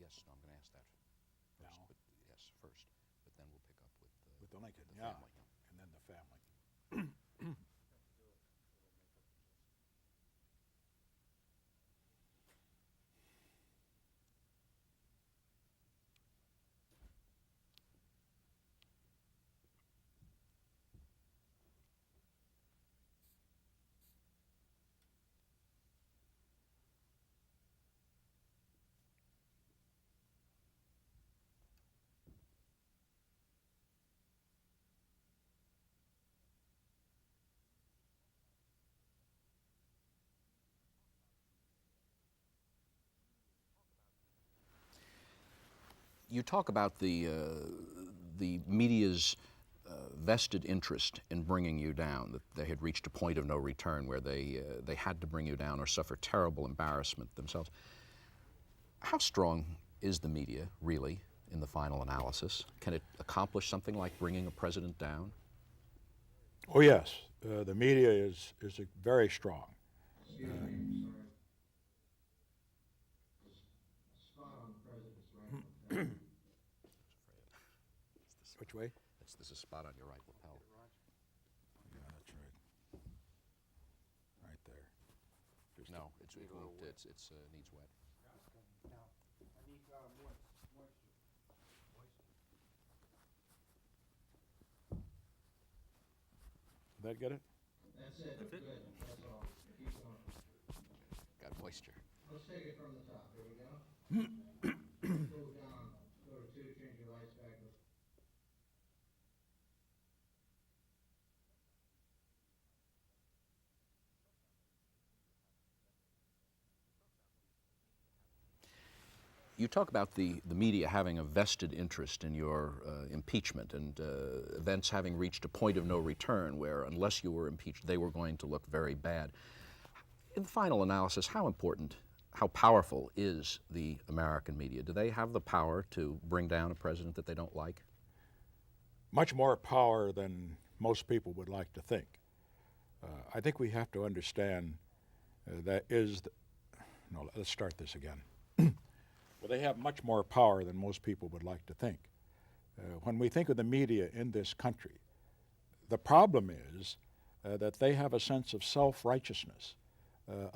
yes, no, I'm going to ask that first. Now? But, yes, first. But then we'll pick up with the Lincoln, the yeah, family. and then the family. You talk about the media's vested interest in bringing you down, that they had reached a point of no return where they had to bring you down or suffer terrible embarrassment themselves. How strong is the media, really, in the final analysis? Can it accomplish something like bringing a president down? Oh yes, the media is very strong. Excuse me, I'm sorry. Spot on the president's right lapel. Which way? This is a spot on your right lapel. Yeah, that's right. Right there. Just No, it won't. It's needs wet. Now, I need moisture. Did that get it? That's it. Good. That's all. Keep going. Got moisture. Let's take it from the top. Here we go. Move down. Go to 2. Change your lights back. You talk about the media having a vested interest in your impeachment and events having reached a point of no return where unless you were impeached, they were going to look very bad. In the final analysis, how important, how powerful is the American media? Do they have the power to bring down a president that they don't like? Much more power than most people would like to think. I think we have to understand no, let's start this again. Well, they have much more power than most people would like to think. When we think of the media in this country, the problem is that they have a sense of self-righteousness,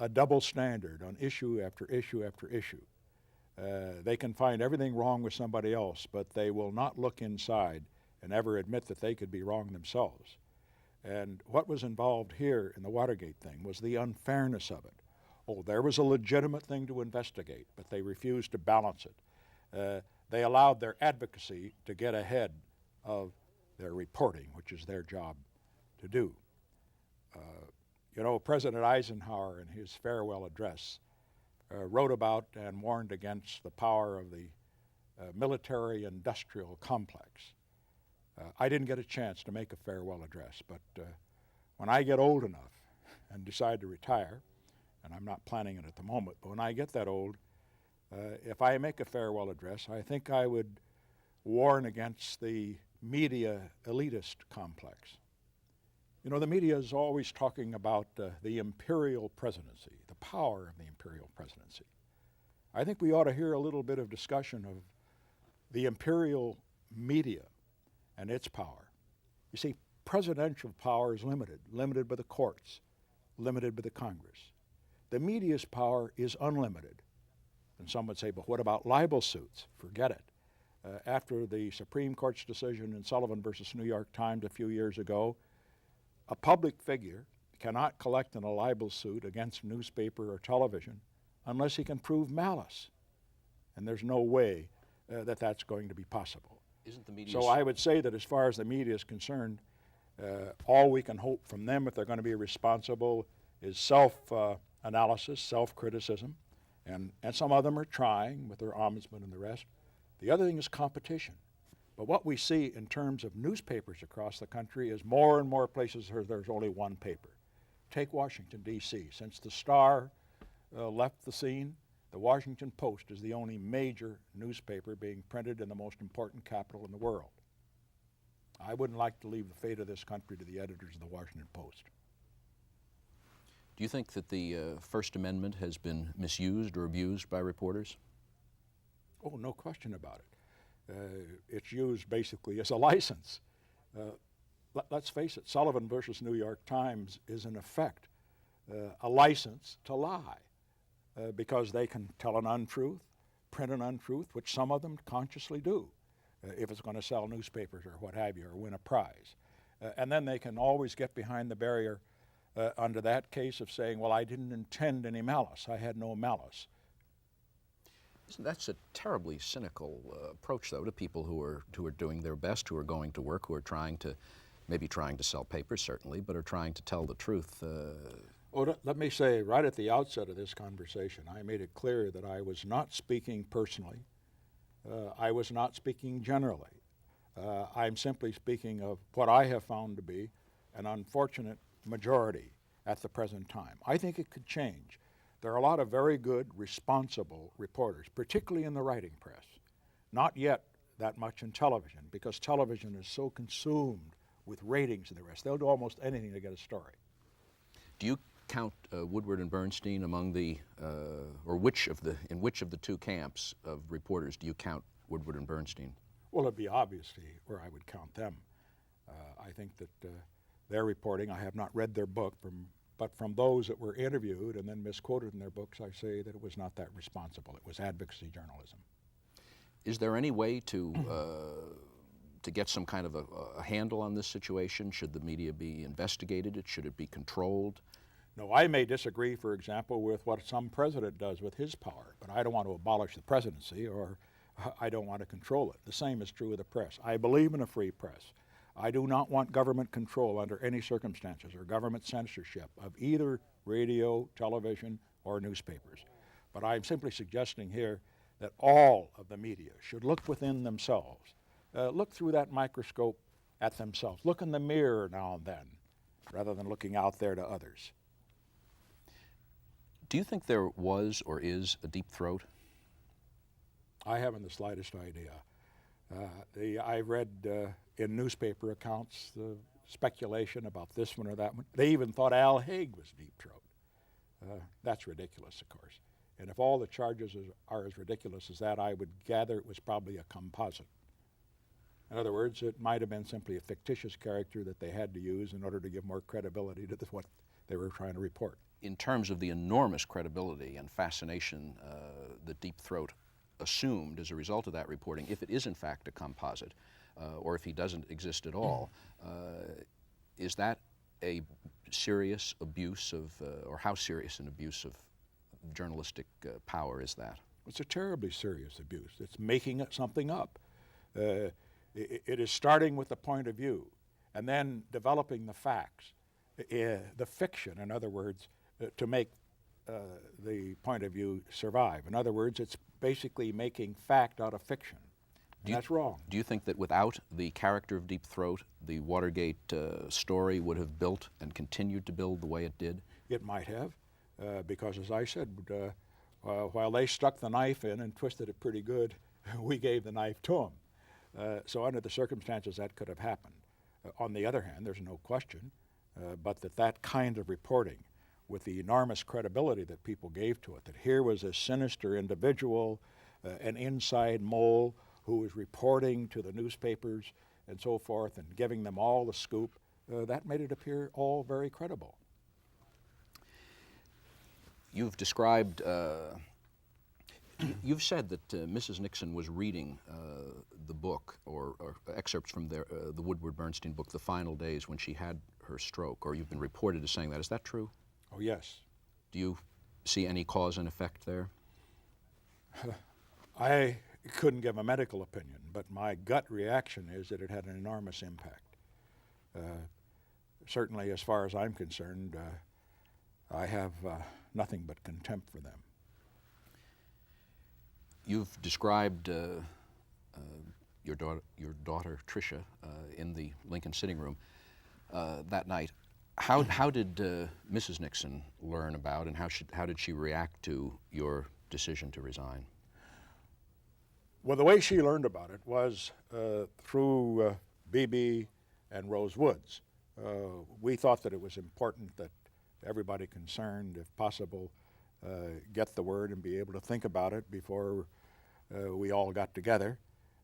a double standard on issue after issue after issue. They can find everything wrong with somebody else, but they will not look inside and ever admit that they could be wrong themselves. And what was involved here in the Watergate thing was the unfairness of it. Oh, there was a legitimate thing to investigate, but they refused to balance it. They allowed their advocacy to get ahead of their reporting, which is their job to do. You know, President Eisenhower in his farewell address wrote about and warned against the power of the military-industrial complex. I didn't get a chance to make a farewell address, but when I get old enough and decide to retire, and I'm not planning it at the moment, but when I get that old, if I make a farewell address, I think I would warn against the media elitist complex. You know, the media is always talking about the imperial presidency, the power of the imperial presidency. I think we ought to hear a little bit of discussion of the imperial media and its power. You see, presidential power is limited by the courts, limited by the Congress. The media's power is unlimited. And some would say, but what about libel suits? Forget it. After the Supreme Court's decision in Sullivan versus New York Times a few years ago, a public figure cannot collect in a libel suit against newspaper or television unless he can prove malice. And there's no way that that's going to be possible. Isn't the media So I would say that as far as the media is concerned, all we can hope from them, if they're going to be responsible, is self-analysis, self-criticism, and some of them are trying with their ombudsman and the rest. The other thing is competition. But what we see in terms of newspapers across the country is more and more places where there's only one paper. Take Washington, D.C. Since the Star left the scene, the Washington Post is the only major newspaper being printed in the most important capital in the world. I wouldn't like to leave the fate of this country to the editors of the Washington Post. Do you think that the First Amendment has been misused or abused by reporters? Oh, no question about it. It's used basically as a license. Let's face it, Sullivan versus New York Times is in effect a license to lie because they can tell an untruth, print an untruth, which some of them consciously do if it's going to sell newspapers or what have you, or win a prize. And then they can always get behind the barrier under that case of saying, well, I didn't intend any malice. I had no malice. That's a terribly cynical approach, though, to people who are doing their best, who are going to work, who are maybe trying to sell papers, certainly, but are trying to tell the truth. Let me say right at the outset of this conversation, I made it clear that I was not speaking personally. I was not speaking generally. I'm simply speaking of what I have found to be an unfortunate majority at the present time. I think it could change. There are a lot of very good, responsible reporters, particularly in the writing press. Not yet that much in television, because television is so consumed with ratings and the rest. They'll do almost anything to get a story. Do you count Woodward and Bernstein among the, or in which of the two camps of reporters do you count Woodward and Bernstein? Well, it'd be obviously where I would count them. I think that their reporting, I have not read their book, but from those that were interviewed and then misquoted in their books, I say that it was not that responsible. It was advocacy journalism. Is there any way to get some kind of a handle on this situation? Should the media be investigated? Should it be controlled? No, I may disagree, for example, with what some president does with his power, but I don't want to abolish the presidency, or I don't want to control it. The same is true of the press. I believe in a free press. I do not want government control under any circumstances, or government censorship of either radio, television, or newspapers. But I'm simply suggesting here that all of the media should look within themselves, look through that microscope at themselves, look in the mirror now and then, rather than looking out there to others. Do you think there was or is a deep throat? I haven't the slightest idea. I read in newspaper accounts the speculation about this one or that one. They even thought Al Haig was deep throat. That's ridiculous, of course. And if all the charges are as ridiculous as that, I would gather it was probably a composite. In other words, it might have been simply a fictitious character that they had to use in order to give more credibility to what they were trying to report. In terms of the enormous credibility and fascination that Deep Throat assumed as a result of that reporting, if it is in fact a composite, or if he doesn't exist at all, is that a serious abuse of, or how serious an abuse of journalistic power is that? It's a terribly serious abuse. It's making something up. It is starting with the point of view and then developing the facts, the fiction, in other words, to make the point of view survive. In other words, it's basically making fact out of fiction. That's wrong. Do you think that without the character of Deep Throat, the Watergate story would have built and continued to build the way it did? It might have, because as I said, while they stuck the knife in and twisted it pretty good, we gave the knife to them. So under the circumstances, that could have happened. On the other hand, there's no question, but that kind of reporting, with the enormous credibility that people gave to it, that here was a sinister individual, an inside mole who was reporting to the newspapers and so forth and giving them all the scoop, that made it appear all very credible. You've described, you've said that Mrs. Nixon was reading the book, or excerpts from the Woodward-Bernstein book, The Final Days, when she had her stroke, or you've been reported as saying that. Is that true? Oh, yes. Do you see any cause and effect there? I couldn't give a medical opinion, but my gut reaction is that it had an enormous impact. Certainly, as far as I'm concerned, I have nothing but contempt for them. You've described your daughter Tricia, in the Lincoln sitting room that night. How did Mrs. Nixon learn about, and how did she react to your decision to resign? Well, the way she learned about it was through B.B. and Rose Woods. We thought that it was important that everybody concerned, if possible, get the word and be able to think about it before we all got together.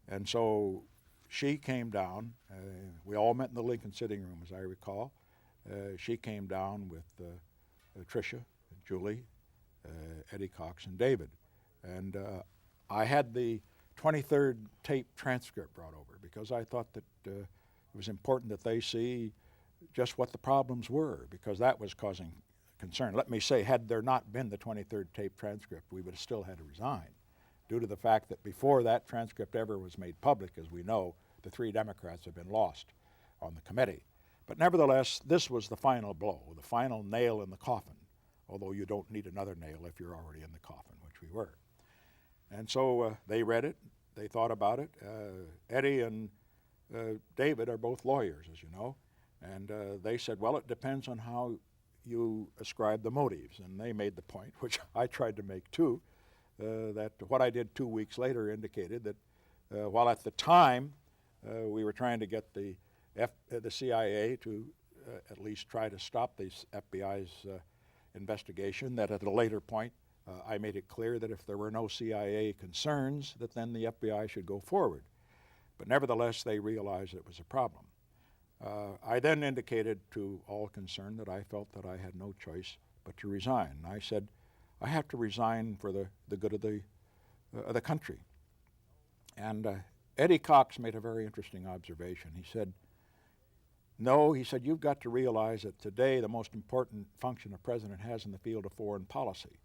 And so she came down. We all met in the Lincoln sitting room, as I recall. She came down with Tricia, Julie, Eddie Cox, and David. And I had the 23rd tape transcript brought over because I thought that it was important that they see just what the problems were, because that was causing concern. Let me say, had there not been the 23rd tape transcript, we would have still had to resign, due to the fact that before that transcript ever was made public, as we know, the 3 Democrats have been lost on the committee. But nevertheless, this was the final blow, the final nail in the coffin, although you don't need another nail if you're already in the coffin, which we were. And so they read it, they thought about it. Eddie and David are both lawyers, as you know, and they said, well, it depends on how you ascribe the motives. And they made the point, which I tried to make too, that what I did 2 weeks later indicated that while at the time we were trying to get the CIA to at least try to stop the FBI's investigation, that at a later point I made it clear that if there were no CIA concerns, that then the FBI should go forward. But nevertheless, they realized it was a problem. I then indicated to all concerned that I felt that I had no choice but to resign. And I said, I have to resign for the good of the country. And Eddie Cox made a very interesting observation. He said, no, he said, you've got to realize that today the most important function a president has in the field of foreign policy.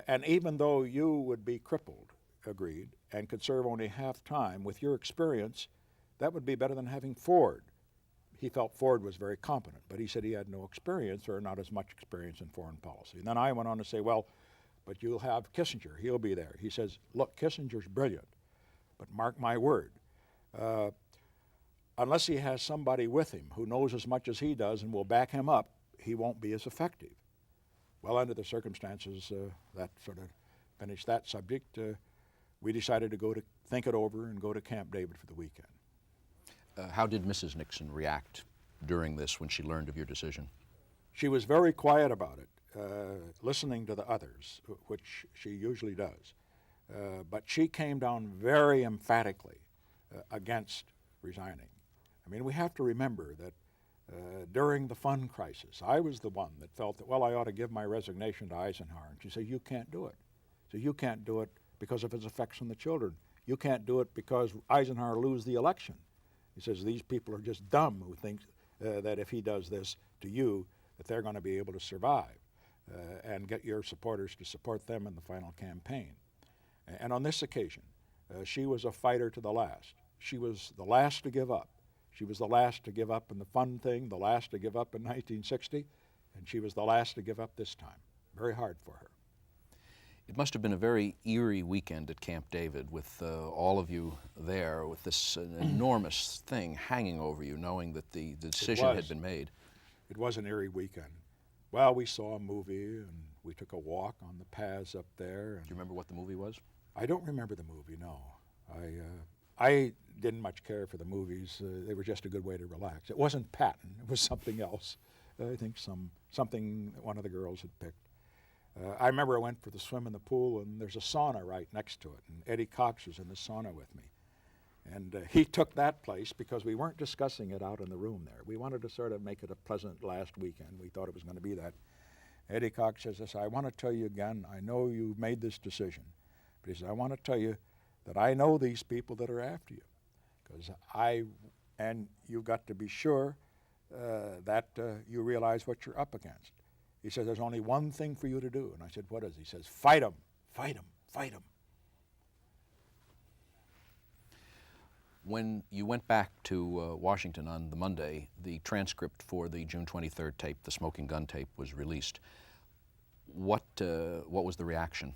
And even though you would be crippled, agreed, and could serve only half time, with your experience, that would be better than having Ford. He felt Ford was very competent, but he said he had no experience, or not as much experience in foreign policy. And then I went on to say, well, but you'll have Kissinger, he'll be there. He says, look, Kissinger's brilliant, but mark my word, unless he has somebody with him who knows as much as he does and will back him up, he won't be as effective. Well, under the circumstances, that sort of finished that subject. We decided to go to think it over and go to Camp David for the weekend. How did Mrs. Nixon react during this when she learned of your decision? She was very quiet about it, listening to the others, which she usually does. But she came down very emphatically against resigning. I mean, we have to remember that during the fund crisis, I was the one that felt that, well, I ought to give my resignation to Eisenhower. And she said, you can't do it. So you can't do it because of its effects on the children. You can't do it because Eisenhower lose the election. He says, these people are just dumb who think that if he does this to you, that they're going to be able to survive and get your supporters to support them in the final campaign. And on this occasion, she was a fighter to the last. She was the last to give up. She was the last to give up in the fund thing, the last to give up in 1960, and she was the last to give up this time. Very hard for her. It must have been a very eerie weekend at Camp David with all of you there with this enormous thing hanging over you, knowing that the decision had been made. It was an eerie weekend. Well, we saw a movie and we took a walk on the paths up there. Do you remember what the movie was? I don't remember the movie, no. I didn't much care for the movies. They were just a good way to relax. It wasn't Patton. It was something else. I think something that one of the girls had picked. I remember I went for the swim in the pool, and there's a sauna right next to it, and Eddie Cox was in the sauna with me. And he took that place because we weren't discussing it out in the room there. We wanted to sort of make it a pleasant last weekend. We thought it was going to be that. Eddie Cox says this, I want to tell you again, I know you've made this decision, but he says, I want to tell you that I know these people that are after you, and you've got to be sure that you realize what you're up against. He says, there's only one thing for you to do. And I said, what is it? He says, fight them, fight them, fight them. When you went back to Washington on the Monday, the transcript for the June 23rd tape, the smoking gun tape, was released. What was the reaction?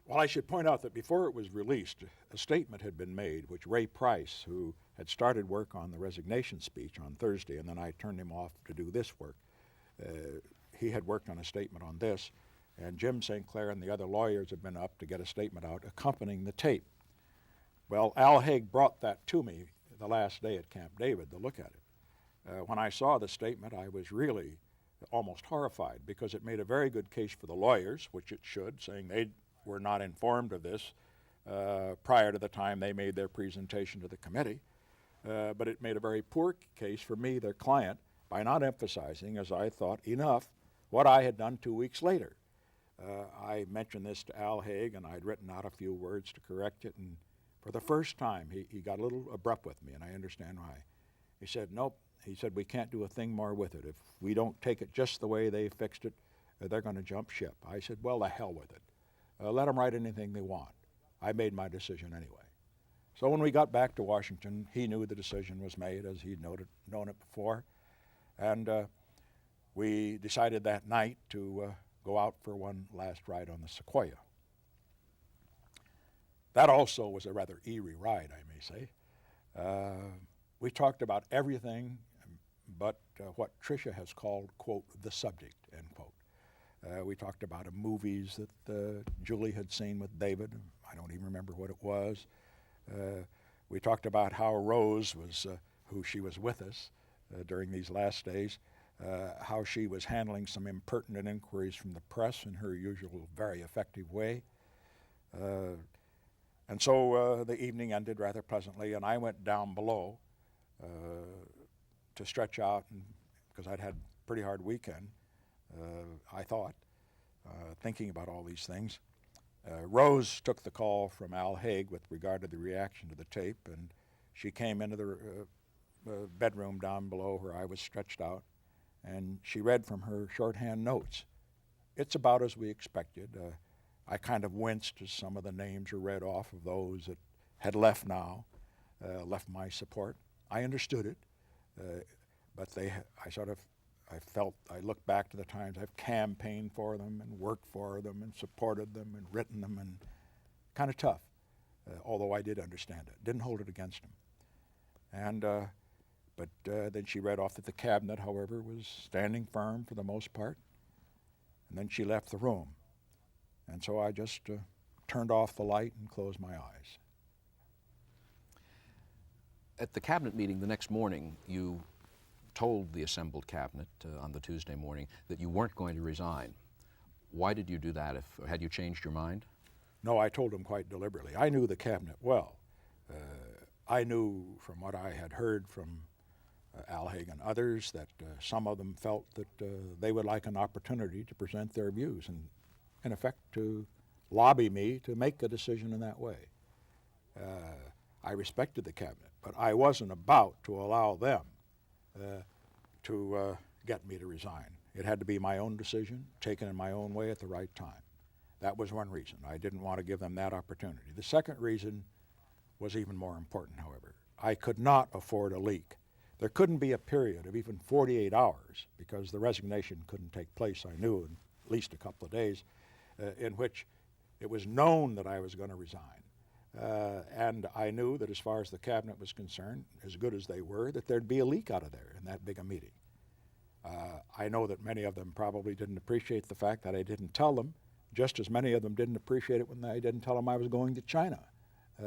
Well, I should point out that before it was released, a statement had been made, which Ray Price, who had started work on the resignation speech on Thursday, and then I turned him off to do this work. He had worked on a statement on this, and Jim St. Clair and the other lawyers had been up to get a statement out accompanying the tape. Well, Al Haig brought that to me the last day at Camp David to look at it. When I saw the statement, I was really almost horrified because it made a very good case for the lawyers, which it should, saying they were not informed of this, prior to the time they made their presentation to the committee. But it made a very poor case for me, their client, by not emphasizing, as I thought, enough what I had done 2 weeks later. I mentioned this to Al Haig, and I'd written out a few words to correct it, and for the first time he got a little abrupt with me, and I understand why. He said, nope, he said, we can't do a thing more with it. If we don't take it just the way they fixed it, they're going to jump ship. I said, well, the hell with it. Let them write anything they want. I made my decision anyway. So when we got back to Washington, he knew the decision was made, as he'd known it before, and we decided that night to go out for one last ride on the Sequoia. That also was a rather eerie ride, I may say. We talked about everything but what Tricia has called, quote, the subject, end quote. We talked about movies that Julie had seen with David. I don't even remember what it was. We talked about how Rose was, who she was with us during these last days, how she was handling some impertinent inquiries from the press in her usual very effective way. And so the evening ended rather pleasantly, and I went down below to stretch out, because I'd had a pretty hard weekend, I thought, thinking about all these things. Rose took the call from Al Haig with regard to the reaction to the tape, and she came into the bedroom down below where I was stretched out, and she read from her shorthand notes. It's about as we expected. I kind of winced as some of the names were read off of those that had left now, left my support. I understood it, but I felt, I looked back to the times I've campaigned for them and worked for them and supported them and written them, and kind of tough, although I did understand it. Didn't hold it against them. And, but then she read off that the cabinet, however, was standing firm for the most part, and then she left the room. And so I just turned off the light and closed my eyes. At the cabinet meeting the next morning, you told the assembled cabinet on the Tuesday morning that you weren't going to resign. Why did you do that? Had you changed your mind? No, I told them quite deliberately. I knew the cabinet well. I knew from what I had heard from Al Haig and others that some of them felt that they would like an opportunity to present their views and, in effect, to lobby me to make a decision in that way. I respected the cabinet, but I wasn't about to allow them to get me to resign. It had to be my own decision, taken in my own way at the right time. That was one reason. I didn't want to give them that opportunity. The second reason was even more important, however. I could not afford a leak. There couldn't be a period of even 48 hours, because the resignation couldn't take place, I knew, in at least a couple of days, in which it was known that I was going to resign. And I knew that as far as the cabinet was concerned, as good as they were, that there'd be a leak out of there in that big a meeting. I know that many of them probably didn't appreciate the fact that I didn't tell them, just as many of them didn't appreciate it when I didn't tell them I was going to China.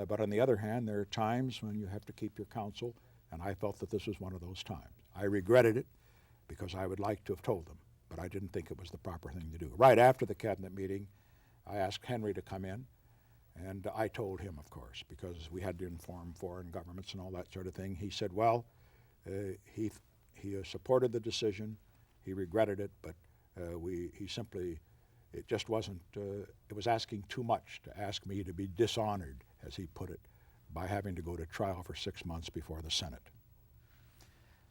But on the other hand, there are times when you have to keep your counsel, and I felt that this was one of those times. I regretted it because I would like to have told them, but I didn't think it was the proper thing to do. Right after the cabinet meeting, I asked Henry to come in, and I told him, of course, because we had to inform foreign governments and all that sort of thing. He said, well, he supported the decision, he regretted it, but he simply, it just wasn't, it was asking too much to ask me to be dishonored, as he put it, by having to go to trial for 6 months before the Senate.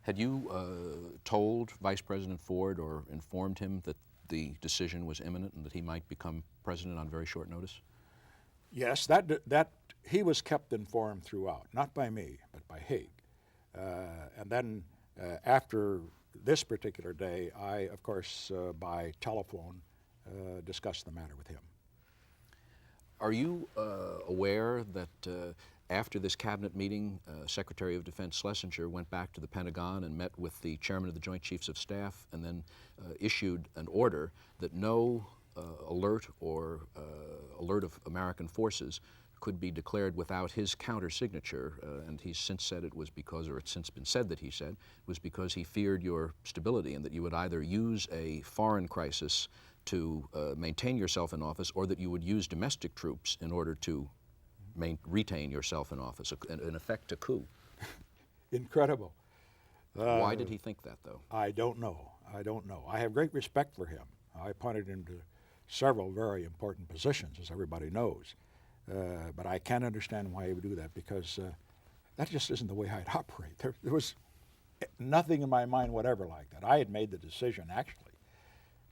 Had you told Vice President Ford or informed him that the decision was imminent and that he might become president on very short notice? Yes, that he was kept informed throughout, not by me, but by Haig. And then after this particular day, I, of course, by telephone, discussed the matter with him. Are you aware that after this cabinet meeting, Secretary of Defense Schlesinger went back to the Pentagon and met with the Chairman of the Joint Chiefs of Staff and then issued an order that no alert or alert of American forces could be declared without his counter-signature, and he's since said it was because, or it's since been said that he said, it was because he feared your stability and that you would either use a foreign crisis to maintain yourself in office or that you would use domestic troops in order to retain yourself in office, in effect a coup. Incredible. Why did he think that, though? I don't know. I don't know. I have great respect for him. I appointed him to several very important positions, as everybody knows. But I can't understand why he would do that, because that just isn't the way I'd operate. There was nothing in my mind whatever like that. I had made the decision, actually,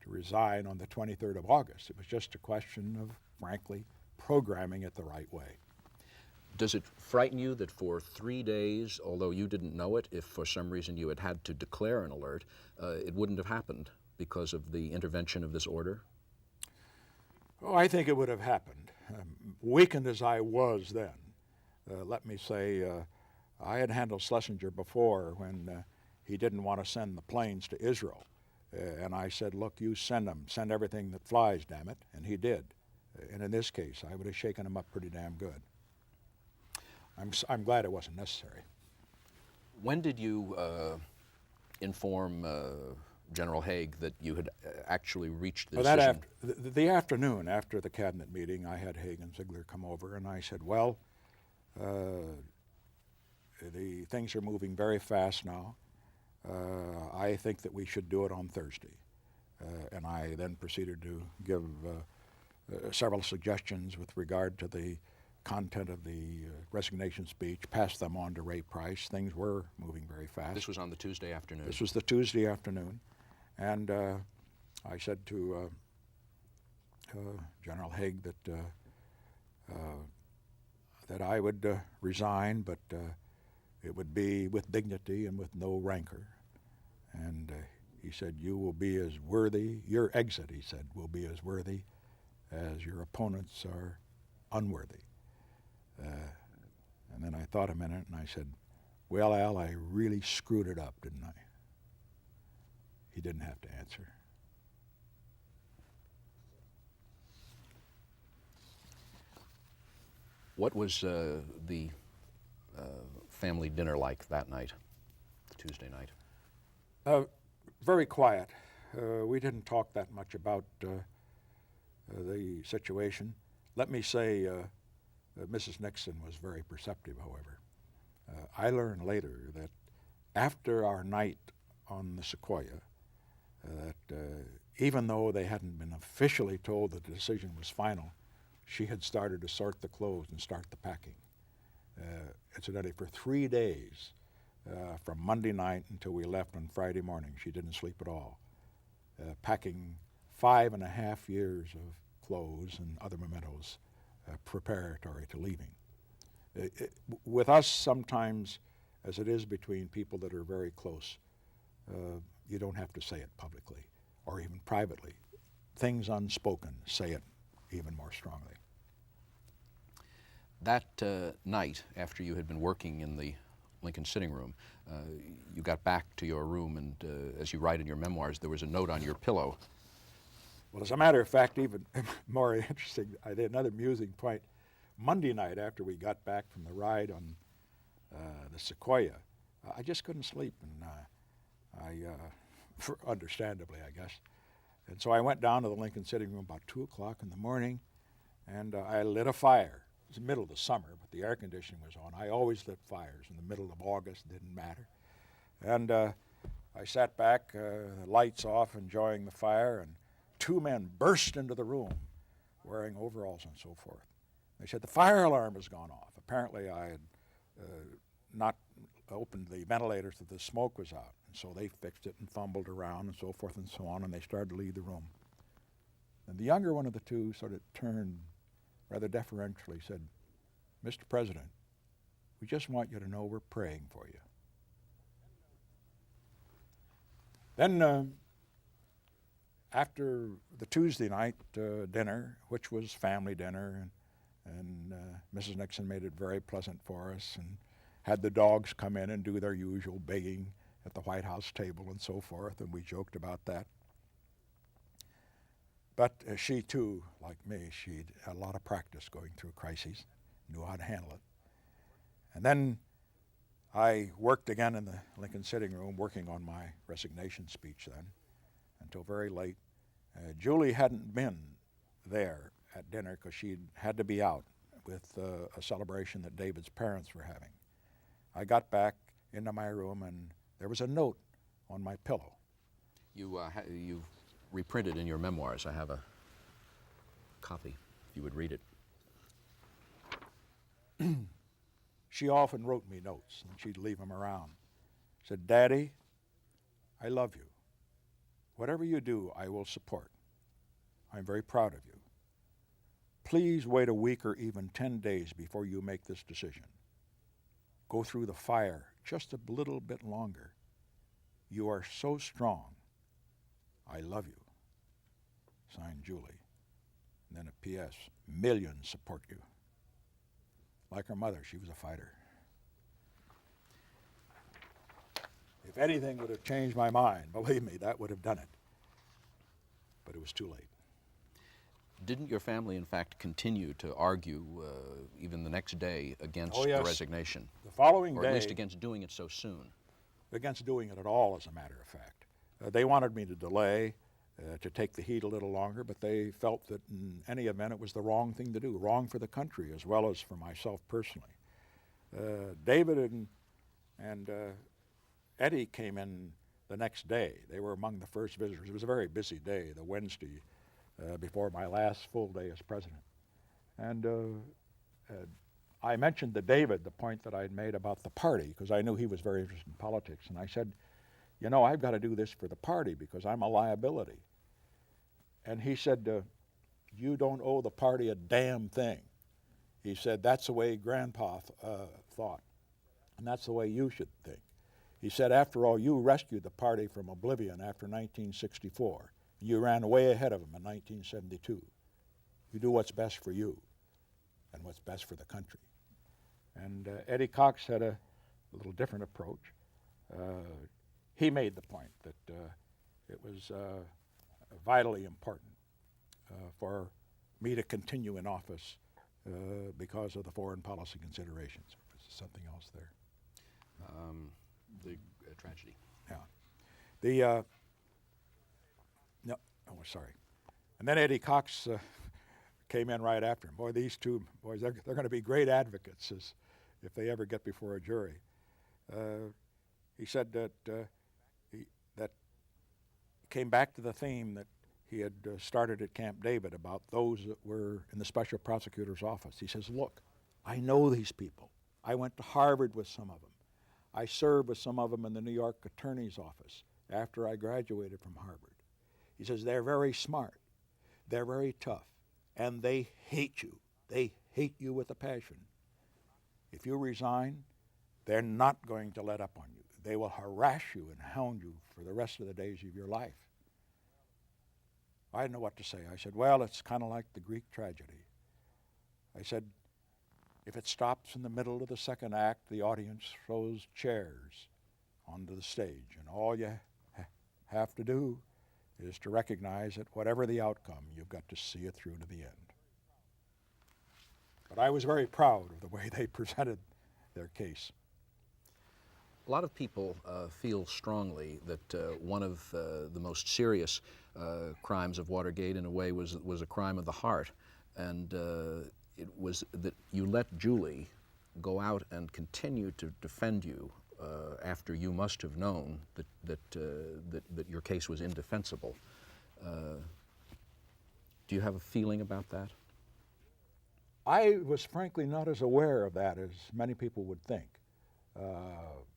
to resign on the 23rd of August. It was just a question of, frankly, programming it the right way. Does it frighten you that for 3 days, although you didn't know it, if for some reason you had to declare an alert, it wouldn't have happened because of the intervention of this order? Oh, I think it would have happened. Weakened as I was then, let me say, I had handled Schlesinger before when he didn't want to send the planes to Israel. And I said, look, you send them. Send everything that flies, damn it. And he did. And in this case, I would have shaken him up pretty damn good. I'm glad it wasn't necessary. When did you inform General Haig that you had actually reached the decision? The afternoon after the cabinet meeting, I had Haig and Ziegler come over, and I said, well, the things are moving very fast now. I think that we should do it on Thursday. And I then proceeded to give several suggestions with regard to the content of the resignation speech, passed them on to Ray Price. Things were moving very fast. This was on the Tuesday afternoon? This was the Tuesday afternoon. And I said to General Haig that I would resign, but it would be with dignity and with no rancor. And he said, you will be as worthy, your exit, he said, will be as worthy as your opponents are unworthy. And then I thought a minute and I said, well, Al, I really screwed it up, didn't I? He didn't have to answer. What was the family dinner like that night, Tuesday night? Very quiet. We didn't talk that much about the situation. Let me say Mrs. Nixon was very perceptive, however. I learned later that after our night on the Sequoia, that even though they hadn't been officially told that the decision was final, she had started to sort the clothes and start the packing. Incidentally, for 3 days, from Monday night until we left on Friday morning, she didn't sleep at all, packing 5.5 years of clothes and other mementos preparatory to leaving. With us, sometimes, as it is between people that are very close, you don't have to say it publicly or even privately. Things unspoken say it even more strongly. That night, after you had been working in the Lincoln sitting room, you got back to your room, and as you write in your memoirs, there was a note on your pillow. Well, as a matter of fact, even more interesting, I did another amusing point. Monday night, after we got back from the ride on the Sequoia, I just couldn't sleep, and understandably, I guess. And so I went down to the Lincoln sitting room about 2 o'clock in the morning, and I lit a fire. It was the middle of the summer, but the air conditioning was on. I always lit fires in the middle of August, it didn't matter. And I sat back, lights off, enjoying the fire, and 2 men burst into the room wearing overalls and so forth. They said the fire alarm has gone off. Apparently I had not opened the ventilators so the smoke was out. And so they fixed it and fumbled around and so forth and so on, and they started to leave the room. And the younger one of the two sort of turned rather deferentially, said, Mr. President, we just want you to know we're praying for you. Then after the Tuesday night dinner, which was family dinner, and Mrs. Nixon made it very pleasant for us and had the dogs come in and do their usual begging at the White House table and so forth, and we joked about that. But she too, like me, she'd had a lot of practice going through crises, knew how to handle it. And then I worked again in the Lincoln sitting room, working on my resignation speech then, until very late. Julie hadn't been there at dinner because she had to be out with a celebration that David's parents were having. I got back into my room and there was a note on my pillow. You've reprinted in your memoirs. I have a copy, if you would read it. She often wrote me notes, and she'd leave them around. Said, "Daddy, I love you. Whatever you do, I will support. I'm very proud of you. Please wait a week or even 10 days before you make this decision. Go through the fire just a little bit longer. You are so strong. I love you." Signed, Julie. And then a P.S., "Millions support you." Like her mother, she was a fighter. If anything would have changed my mind, believe me, that would have done it. But it was too late. Didn't your family, in fact, continue to argue even the next day against Oh, yes. the resignation? The following Or day, at least against doing it so soon? against doing it at all, as a matter of fact. They wanted me to delay, to take the heat a little longer, but they felt that in any event it was the wrong thing to do, wrong for the country as well as for myself personally. David and Eddie came in the next day. They were among the first visitors. It was a very busy day, the Wednesday before my last full day as president. And I mentioned to David the point that I'd made about the party, because I knew he was very interested in politics. And I said, "You know, I've got to do this for the party because I'm a liability." And he said, "You don't owe the party a damn thing." He said, "That's the way Grandpa thought, and that's the way you should think." He said, "After all, you rescued the party from oblivion after 1964. You ran way ahead of them in 1972. You do what's best for you and what's best for the country." And Eddie Cox had a little different approach. He made the point that it was vitally important for me to continue in office because of the foreign policy considerations. There's something else there. The tragedy. Yeah. Sorry. And then Eddie Cox came in right after him. Boy, these two boys, they're going to be great advocates if they ever get before a jury. He said that that came back to the theme that he had started at Camp David about those that were in the special prosecutor's office. He says, "Look, I know these people. I went to Harvard with some of them. I served with some of them in the New York Attorney's Office after I graduated from Harvard." He says, "They're very smart, they're very tough, and they hate you. They hate you with a passion. If you resign, they're not going to let up on you. They will harass you and hound you for the rest of the days of your life." I didn't know what to say. I said, "Well, it's kind of like the Greek tragedy." I said, "If it stops in the middle of the second act, the audience throws chairs onto the stage, and all you have to do is to recognize that whatever the outcome, you've got to see it through to the end." But I was very proud of the way they presented their case. A lot of people feel strongly that one of the most serious crimes of Watergate, in a way, was a crime of the heart, and it was that you let Julie go out and continue to defend you after you must have known that your case was indefensible. Do you have a feeling about that? I was frankly not as aware of that as many people would think.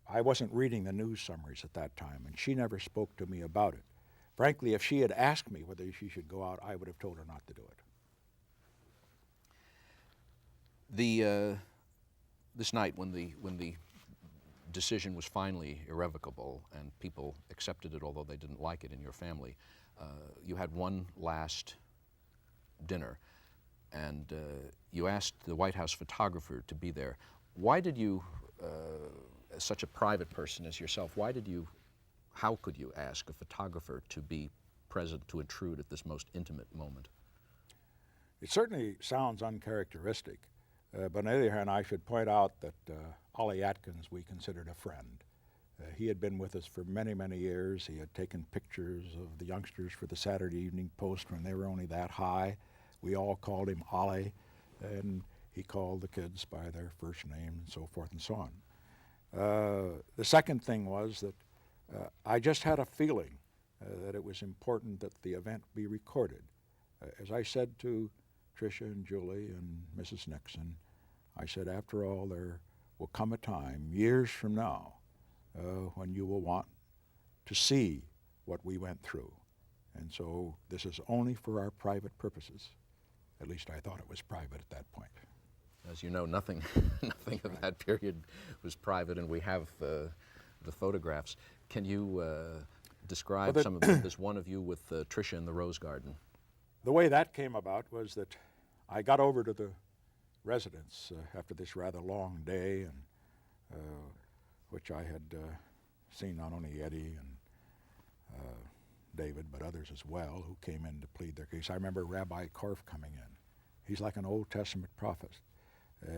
I wasn't reading the news summaries at that time, and she never spoke to me about it. Frankly, if she had asked me whether she should go out, I would have told her not to do it. This night, when the decision was finally irrevocable and people accepted it, although they didn't like it in your family, you had one last dinner, and you asked the White House photographer to be there. Why did you, as such a private person as yourself, how could you ask a photographer to be present, to intrude at this most intimate moment? It certainly sounds uncharacteristic, but on the other hand, I should point out that Ollie Atkins we considered a friend. He had been with us for many, many years. He had taken pictures of the youngsters for the Saturday Evening Post when they were only that high. We all called him Ollie, and he called the kids by their first name and so forth and so on. The second thing was that I just had a feeling that it was important that the event be recorded. As I said to Tricia and Julie and Mrs. Nixon, I said, after all, there will come a time, years from now, when you will want to see what we went through. And so this is only for our private purposes. At least I thought it was private at that point. As you know, nothing of that period was private, and we have the photographs. Can you describe some of them? There's one of you with Tricia in the rose garden. The way that came about was that I got over to the residence after this rather long day, and which I had seen not only Eddie and David, but others as well, who came in to plead their case. I remember Rabbi Korf coming in. He's like an Old Testament prophet.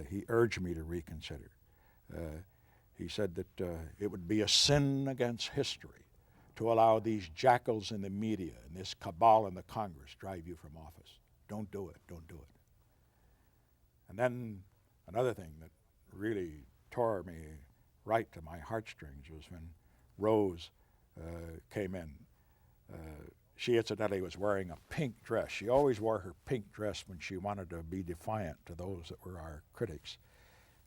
He urged me to reconsider. He said that it would be a sin against history to allow these jackals in the media and this cabal in the Congress drive you from office. Don't do it, don't do it. And then another thing that really tore me right to my heartstrings was when Rose came in. She incidentally was wearing a pink dress. She always wore her pink dress when she wanted to be defiant to those that were our critics.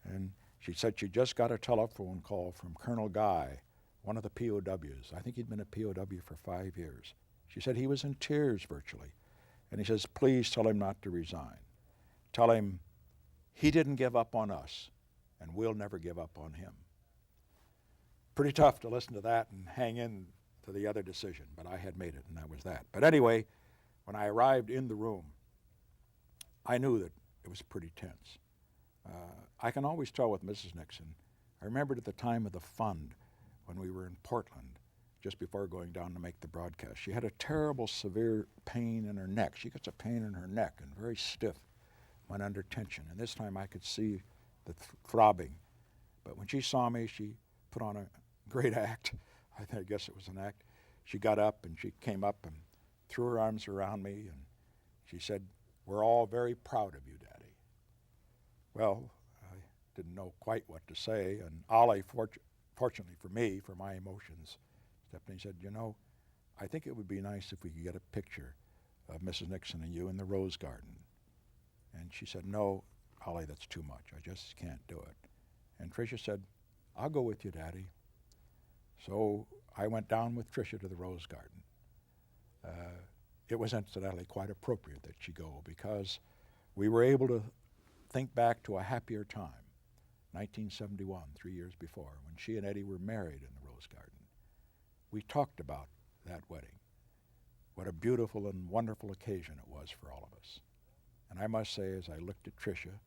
And she said she just got a telephone call from Colonel Guy, one of the POWs. I think he'd been a POW for 5 years. She said he was in tears virtually. And he says, please tell him not to resign. Tell him he didn't give up on us, and we'll never give up on him. Pretty tough to listen to that and hang in to the other decision, but I had made it, and that was that. But anyway, when I arrived in the room, I knew that it was pretty tense. I can always tell with Mrs. Nixon. I remembered at the time of the fund when we were in Portland, just before going down to make the broadcast. She had a terrible, severe pain in her neck. She gets a pain in her neck and very stiff, went under tension. And this time I could see the throbbing. But when she saw me, she put on a great act. I guess it was an act. She got up and she came up and threw her arms around me and she said, we're all very proud of you, Daddy. Well, I didn't know quite what to say, and Ollie, fortunately for me, for my emotions, stepped in and said, you know, I think it would be nice if we could get a picture of Mrs. Nixon and you in the rose garden. And she said, no, Ollie, that's too much. I just can't do it. And Tricia said, I'll go with you, Daddy. So I went down with Tricia to the rose garden. It was incidentally quite appropriate that she go, because we were able to think back to a happier time, 1971, 3 years before, when she and Eddie were married in the rose garden. We talked about that wedding, what a beautiful and wonderful occasion it was for all of us. And I must say, as I looked at Tricia,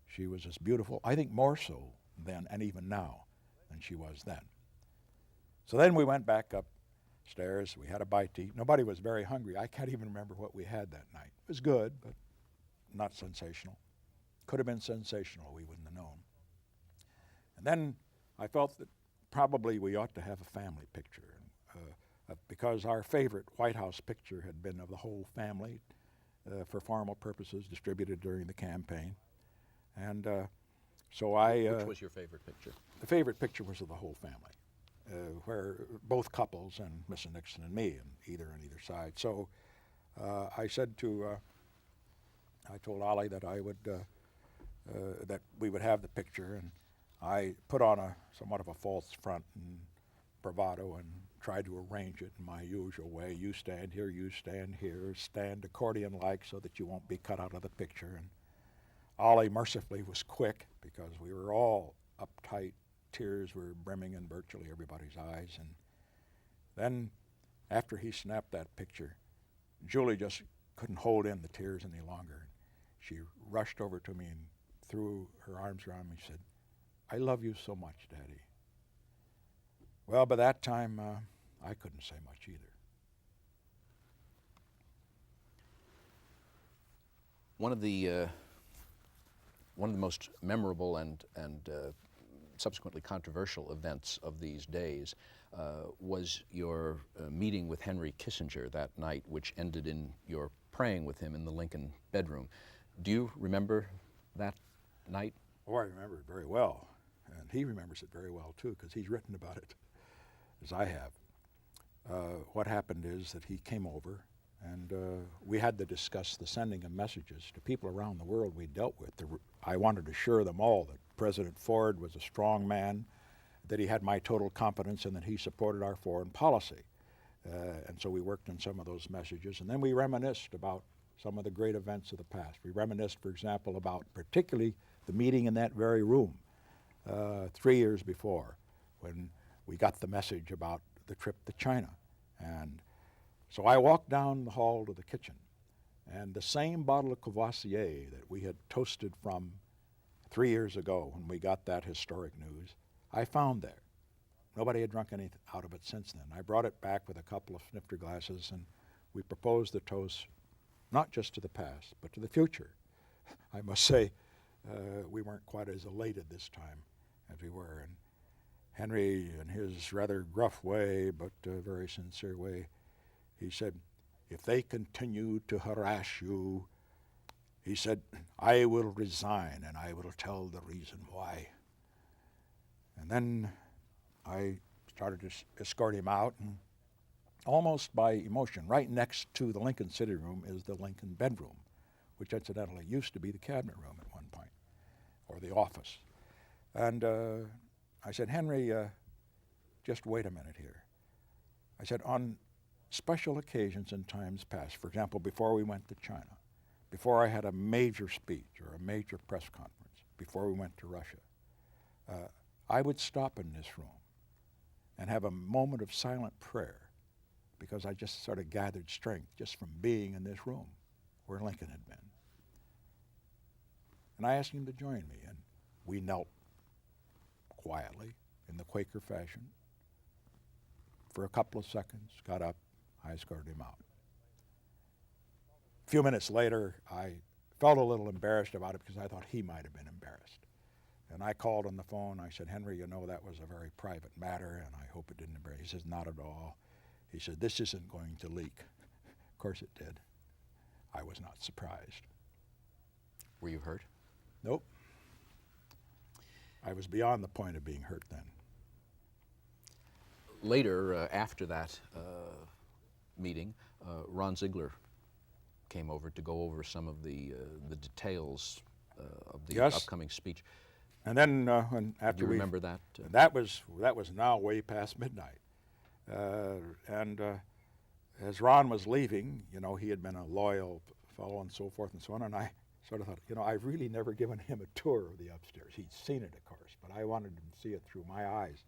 she was as beautiful, I think more so then and even now than she was then. So then we went back upstairs. We had a bite to eat. Nobody was very hungry. I can't even remember what we had that night. It was good, but not sensational. Could have been sensational. We wouldn't have known. And then I felt that probably we ought to have a family picture, because our favorite White House picture had been of the whole family for formal purposes distributed during the campaign. And so I... Which was your favorite picture? The favorite picture was of the whole family. Where both couples and Mrs. Nixon and me, and either on either side. So I told Ollie that I would, that we would have the picture, and I put on somewhat of a false front and bravado and tried to arrange it in my usual way. You stand here, stand accordion-like so that you won't be cut out of the picture. And Ollie mercifully was quick, because we were all uptight. Tears were brimming in virtually everybody's eyes. And then, after he snapped that picture, Julie just couldn't hold in the tears any longer. She rushed over to me and threw her arms around me and said, I love you so much, Daddy. Well, by that time, I couldn't say much either. One of the most memorable and subsequently controversial events of these days was your meeting with Henry Kissinger that night, which ended in your praying with him in the Lincoln bedroom. Do you remember that night? Oh, I remember it very well. And he remembers it very well, too, because he's written about it, as I have. What happened is that he came over, and we had to discuss the sending of messages to people around the world we dealt with. I wanted to assure them all that President Ford was a strong man, that he had my total confidence, and that he supported our foreign policy. And so we worked on some of those messages, and then we reminisced about some of the great events of the past. We reminisced, for example, about particularly the meeting in that very room 3 years before, when we got the message about the trip to China. And so I walked down the hall to the kitchen, and the same bottle of Courvoisier that we had toasted from 3 years ago when we got that historic news, I found there. Nobody had drunk anything out of it since then. I brought it back with a couple of snifter glasses, and we proposed the toast not just to the past, but to the future. I must say, we weren't quite as elated this time as we were. And Henry, in his rather gruff way, but very sincere way, he said, "If they continue to harass you," he said, "I will resign, and I will tell the reason why." And then I started to escort him out, and almost by emotion, right next to the Lincoln sitting room is the Lincoln bedroom, which incidentally used to be the cabinet room at one point, or the office. And I said, "Henry, just wait a minute here." I said, "On special occasions in times past, for example, before we went to China, before I had a major speech or a major press conference, before we went to Russia, I would stop in this room and have a moment of silent prayer, because I just sort of gathered strength just from being in this room where Lincoln had been." And I asked him to join me, and we knelt quietly in the Quaker fashion for a couple of seconds, got up, I escorted him out. A few minutes later, I felt a little embarrassed about it because I thought he might have been embarrassed. And I called on the phone. I said, "Henry, you know, that was a very private matter, and I hope it didn't embarrass you." He says, "Not at all." He said, "This isn't going to leak." Of course it did. I was not surprised. Were you hurt? Nope. I was beyond the point of being hurt then. Later, after that meeting, Ron Ziegler came over to go over some of the details of the Yes. upcoming speech. And then Do after you we remember that? that was now way past midnight, and as Ron was leaving, you know, he had been a loyal fellow and so forth and so on, and I sort of thought, you know, I've really never given him a tour of the upstairs. He'd seen it, of course, but I wanted him to see it through my eyes.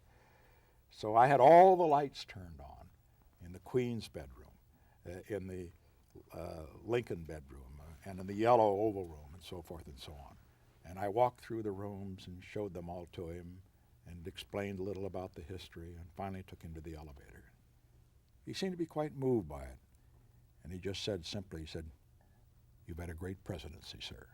So I had all the lights turned on in the Queen's bedroom, in the Lincoln bedroom, and in the yellow oval room, and so forth and so on. And I walked through the rooms and showed them all to him and explained a little about the history, and finally took him to the elevator. He seemed to be quite moved by it, and he just said simply, he said, "You've had a great presidency, sir."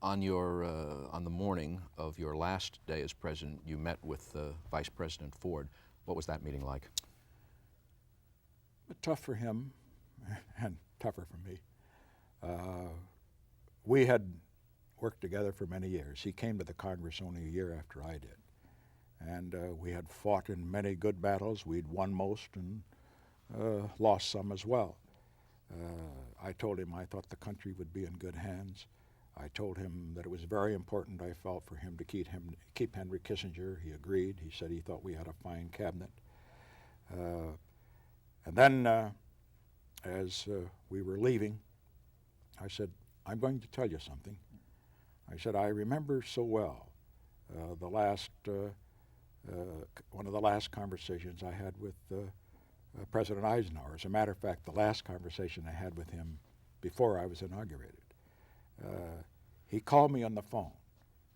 On the morning of your last day as president, you met with Vice President Ford. What was that meeting like? But tough for him, and tougher for me. We had worked together for many years. He came to the Congress only a year after I did. And we had fought in many good battles. We'd won most and lost some as well. I told him I thought the country would be in good hands. I told him that it was very important, I felt, for him to keep Henry Kissinger. He agreed. He said he thought we had a fine cabinet. And then as we were leaving, I said, "I'm going to tell you something." I said, "I remember so well one of the last conversations I had with President Eisenhower. As a matter of fact, the last conversation I had with him before I was inaugurated. He called me on the phone.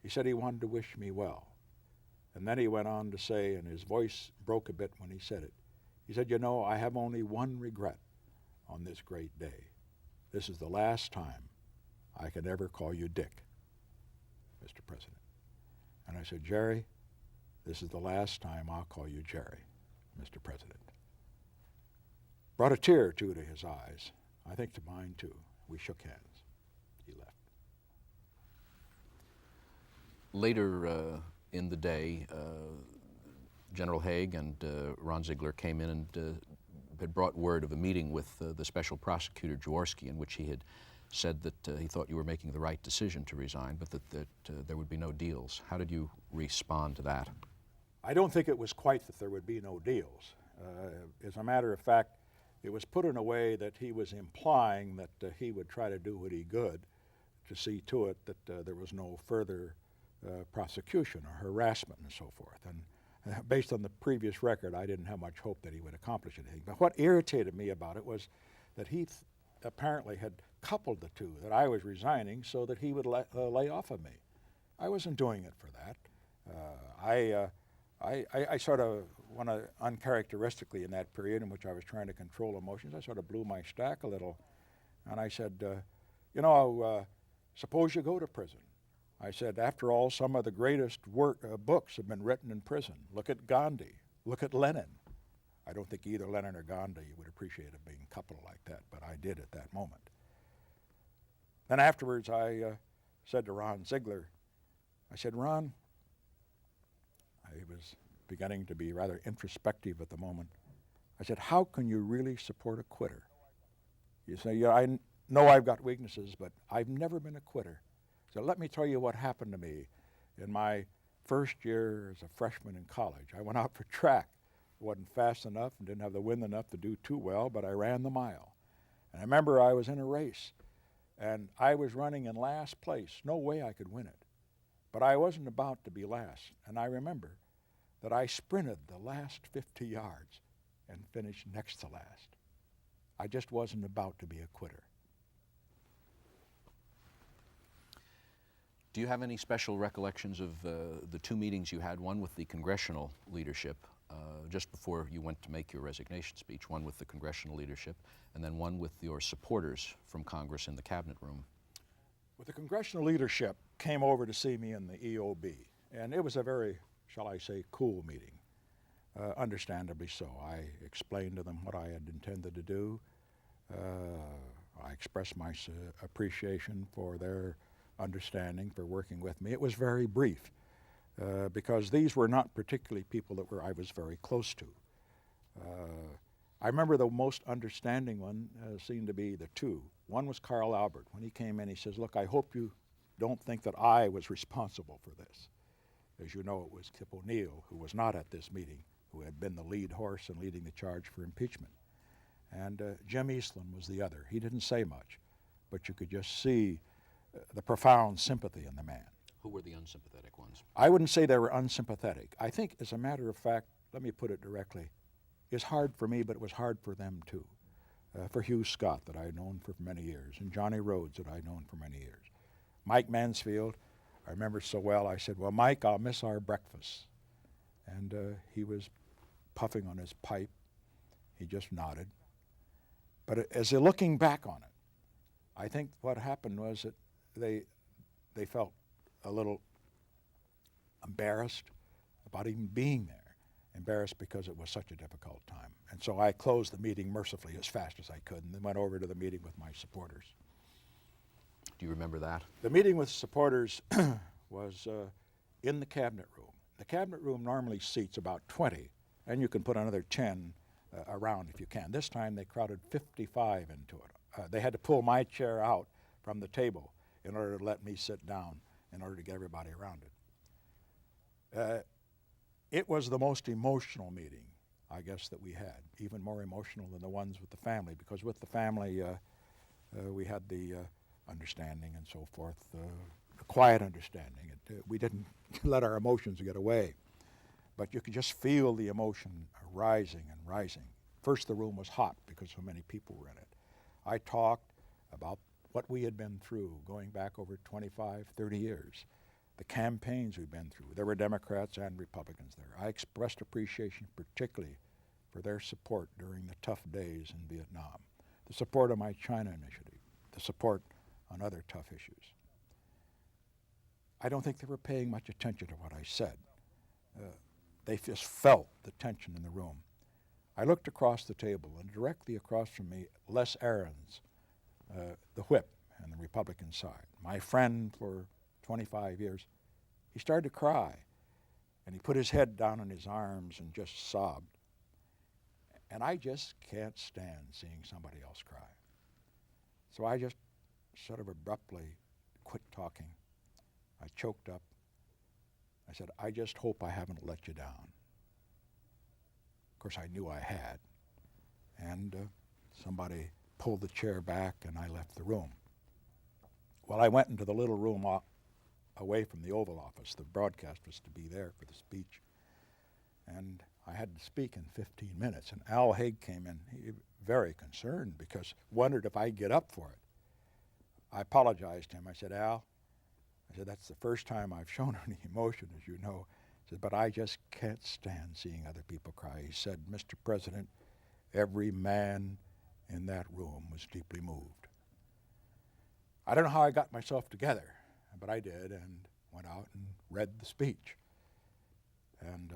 He said he wanted to wish me well. And then he went on to say, and his voice broke a bit when he said it, he said, 'You know, I have only one regret on this great day. This is the last time I can ever call you Dick, Mr. President.' And I said, 'Jerry, this is the last time I'll call you Jerry, Mr. President.' Brought a tear or two to his eyes, I think to mine too. We shook hands. He left. Later in the day, General Haig and Ron Ziegler came in and had brought word of a meeting with the special prosecutor Jaworski, in which he had said that he thought you were making the right decision to resign, but that there would be no deals. How did you respond to that? I don't think it was quite that there would be no deals. As a matter of fact, it was put in a way that he was implying that he would try to do what he could to see to it that there was no further prosecution or harassment and so forth. And based on the previous record, I didn't have much hope that he would accomplish anything. But what irritated me about it was that he apparently had coupled the two, that I was resigning so that he would lay off of me. I wasn't doing it for that. I sort of, uncharacteristically in that period in which I was trying to control emotions, I sort of blew my stack a little. And I said, suppose you go to prison. I said, after all, some of the greatest books have been written in prison. Look at Gandhi. Look at Lenin. I don't think either Lenin or Gandhi would appreciate it being coupled like that, but I did at that moment. Then afterwards, I said to Ron Ziegler, I said, Ron, I was beginning to be rather introspective at the moment. I said, how can you really support a quitter? You say, yeah, I know I've got weaknesses, but I've never been a quitter. So let me tell you what happened to me in my first year as a freshman in college. I went out for track. I wasn't fast enough and didn't have the wind enough to do too well, but I ran the mile. And I remember I was in a race, and I was running in last place. No way I could win it. But I wasn't about to be last. And I remember that I sprinted the last 50 yards and finished next to last. I just wasn't about to be a quitter. Do you have any special recollections of the two meetings you had, one with the congressional leadership just before you went to make your resignation speech, one with the congressional leadership, and then one with your supporters from Congress in the cabinet room? Well, the congressional leadership came over to see me in the EOB, and it was a very, shall I say, cool meeting, understandably so. I explained to them what I had intended to do. I expressed my appreciation for their understanding, for working with me. It was very brief because these were not particularly people that I was very close to. I remember the most understanding one seemed to be the two. One was Carl Albert. When he came in, he says, look, I hope you don't think that I was responsible for this. As you know, it was Kip O'Neill, who was not at this meeting, who had been the lead horse in leading the charge for impeachment. And Jim Eastland was the other. He didn't say much, but you could just see the profound sympathy in the man. Who were the unsympathetic ones? I wouldn't say they were unsympathetic. I think, as a matter of fact, let me put it directly, it's hard for me, but it was hard for them too. For Hugh Scott, that I had known for many years, and Johnny Rhodes, that I had known for many years. Mike Mansfield, I remember so well, I said, well, Mike, I'll miss our breakfast. And he was puffing on his pipe. He just nodded. But as looking back on it, I think what happened was that they felt a little embarrassed about even being there, embarrassed because it was such a difficult time. And so I closed the meeting mercifully as fast as I could and then went over to the meeting with my supporters. Do you remember that? The meeting with supporters was in the cabinet room. The cabinet room normally seats about 20, and you can put another 10 around if you can. This time they crowded 55 into it. They had to pull my chair out from the table in order to let me sit down in order to get everybody around it. It was the most emotional meeting, I guess, that we had, even more emotional than the ones with the family, because with the family we had the understanding and so forth, the quiet understanding. We didn't let our emotions get away, but you could just feel the emotion rising and rising. First, the room was hot because so many people were in it. I talked about what we had been through, going back over 25, 30 years, the campaigns we've been through. There were Democrats and Republicans there. I expressed appreciation particularly for their support during the tough days in Vietnam, the support of my China initiative, the support on other tough issues. I don't think they were paying much attention to what I said. They just felt the tension in the room. I looked across the table, and directly across from me, Les Ahrens, the whip and the Republican side. My friend for 25 years, he started to cry, and he put his head down in his arms and just sobbed. And I just can't stand seeing somebody else cry. So I just sort of abruptly quit talking. I choked up. I said, I just hope I haven't let you down. Of course, I knew I had. And somebody pulled the chair back, and I left the room. Well, I went into the little room away from the Oval Office. The broadcast was to be there for the speech. And I had to speak in 15 minutes. And Al Haig came in, very concerned, because wondered if I'd get up for it. I apologized to him. I said, Al, I said, that's the first time I've shown any emotion, as you know. I said, but I just can't stand seeing other people cry. He said, Mr. President, every man in that room was deeply moved. I don't know how I got myself together, but I did, and went out and read the speech. And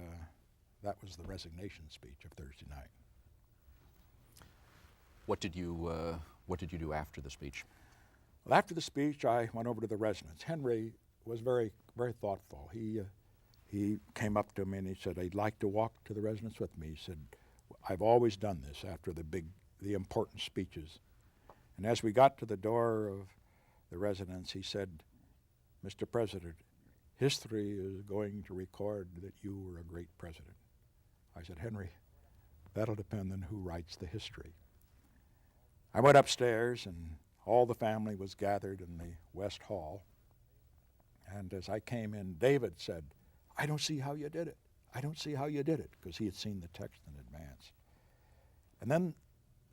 that was the resignation speech of Thursday night. What did you do after the speech? Well, after the speech, I went over to the residence. Henry was very, very thoughtful. He came up to me and he said, I'd like to walk to the residence with me. He said, I've always done this after the important speeches. And as we got to the door of the residence, he said, Mr. President, history is going to record that you were a great president. I said, Henry, that'll depend on who writes the history. I went upstairs, and all the family was gathered in the West Hall. And as I came in, David said, I don't see how you did it. I don't see how you did it, because he had seen the text in advance. And then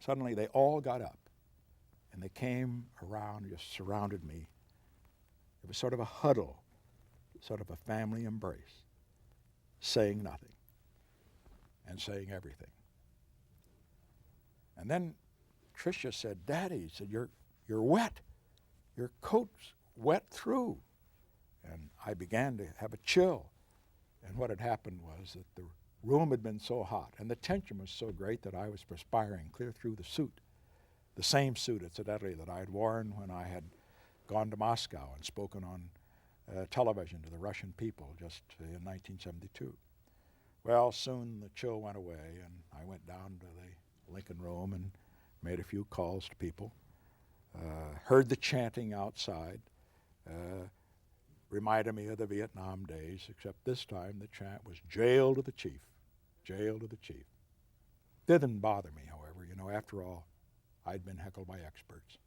suddenly they all got up, and they came around, just surrounded me. It was sort of a huddle, sort of a family embrace, saying nothing and saying everything. And then Tricia said, Daddy, said, you're wet. Your coat's wet through. And I began to have a chill. And what had happened was that the room had been so hot, and the tension was so great that I was perspiring clear through the suit. The same suit, incidentally, that I had worn when I had gone to Moscow and spoken on television to the Russian people just in 1972. Well, soon the chill went away, and I went down to the Lincoln Room and made a few calls to people, heard the chanting outside, reminded me of the Vietnam days, except this time the chant was jail to the chief, jail to the chief. Didn't bother me, however. You know, after all, I'd been heckled by experts.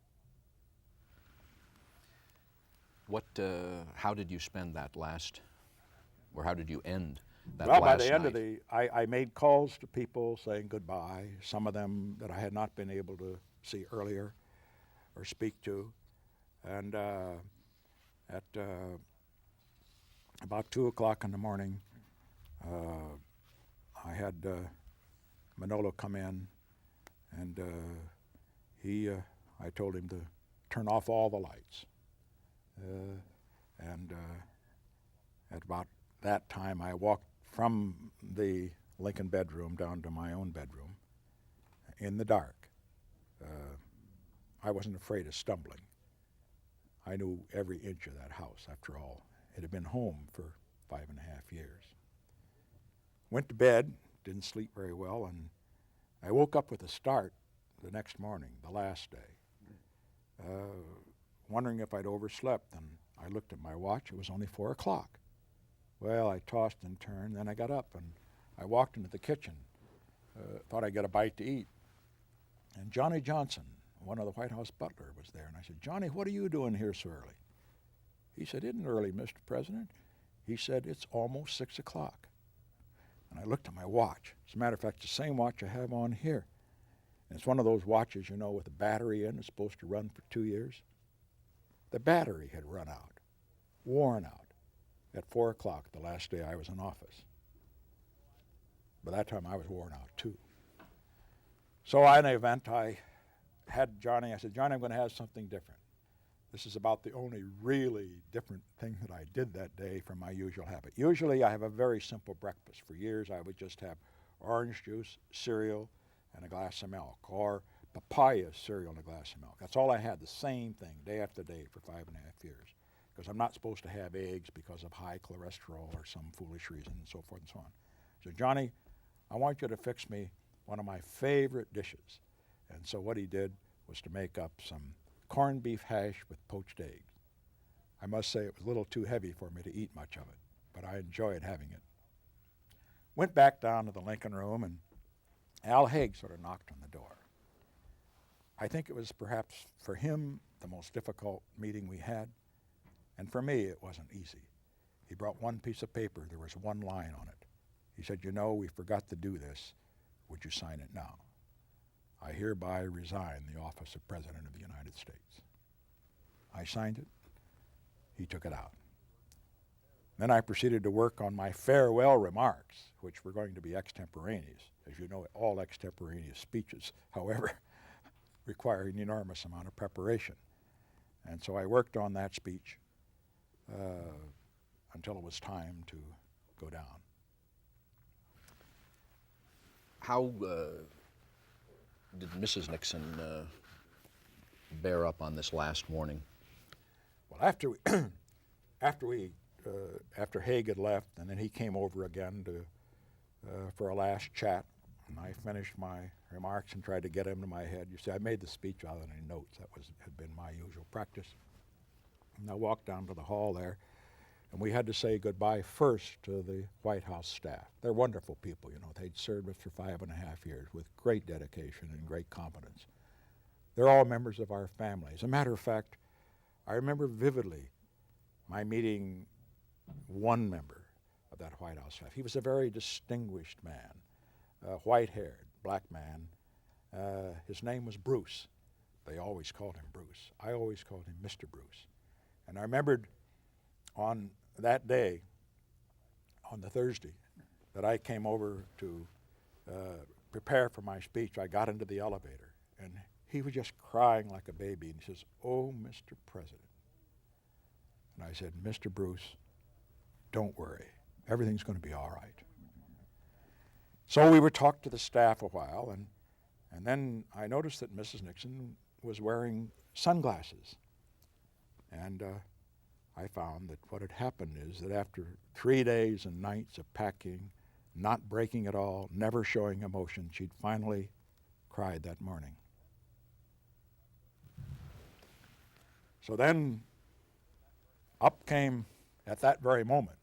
How did you spend that last, or how did you end that well, last by the end night? of I made calls to people saying goodbye, some of them that I had not been able to see earlier or speak to. And at about 2 o'clock in the morning, I had Manolo come in, and I told him to turn off all the lights. And at about that time, I walked from the Lincoln bedroom down to my own bedroom in the dark. I wasn't afraid of stumbling. I knew every inch of that house, after all. It had been home for 5.5 years. Went to bed, didn't sleep very well, and I woke up with a start the next morning, the last day, wondering if I'd overslept, and I looked at my watch. It was only 4 o'clock. Well, I tossed and turned, then I got up, and I walked into the kitchen, thought I'd get a bite to eat. And Johnny Johnson, one of the White House butler, was there, and I said, Johnny, what are you doing here so early? He said, isn't early, Mr. President. He said, it's almost 6 o'clock. And I looked at my watch. As a matter of fact, it's the same watch I have on here. And it's one of those watches, you know, with a battery in. It's supposed to run for 2 years. The battery had run out, worn out, at 4 o'clock the last day I was in office. By that time, I was worn out, too. So in the event, I had Johnny, I said, Johnny, I'm going to have something different. This is about the only really different thing that I did that day from my usual habit. Usually I have a very simple breakfast. For years I would just have orange juice, cereal, and a glass of milk, or papaya cereal and a glass of milk. That's all I had, the same thing, day after day for 5.5 years. Because I'm not supposed to have eggs because of high cholesterol or some foolish reason, and so forth and so on. So, Johnny, I want you to fix me one of my favorite dishes. And so what he did was to make up some corned beef hash with poached eggs. I must say it was a little too heavy for me to eat much of it, but I enjoyed having it. Went back down to the Lincoln Room, and Al Haig sort of knocked on the door. I think it was perhaps for him the most difficult meeting we had, and for me it wasn't easy. He brought one piece of paper. There was one line on it. He said, "You know, we forgot to do this. Would you sign it now? I hereby resign the office of President of the United States." I signed it. He took it out. Then I proceeded to work on my farewell remarks, which were going to be extemporaneous. As you know, all extemporaneous speeches, however, require an enormous amount of preparation. And so I worked on that speech until it was time to go down. How did Mrs. Nixon bear up on this last morning? Well, after Haig had left, and then he came over again for a last chat, and I finished my remarks and tried to get him to my head. You see, I made the speech without any notes. That had been my usual practice. And I walked down to the hall there, and we had to say goodbye first to the White House staff. They're wonderful people, you know. They'd served us for 5.5 years with great dedication and great competence. They're all members of our family. As a matter of fact, I remember vividly my meeting one member of that White House staff. He was a very distinguished man, white-haired, black man. His name was Bruce. They always called him Bruce. I always called him Mr. Bruce. And I remembered on that day, on the Thursday, that I came over to prepare for my speech. I got into the elevator, and he was just crying like a baby, and he says, "Oh, Mr. President." And I said, "Mr. Bruce, don't worry. Everything's going to be all right." So we would talk to the staff a while, and then I noticed that Mrs. Nixon was wearing sunglasses. And I found that what had happened is that after 3 days and nights of packing, not breaking at all, never showing emotion, she'd finally cried that morning. So then up came, at that very moment,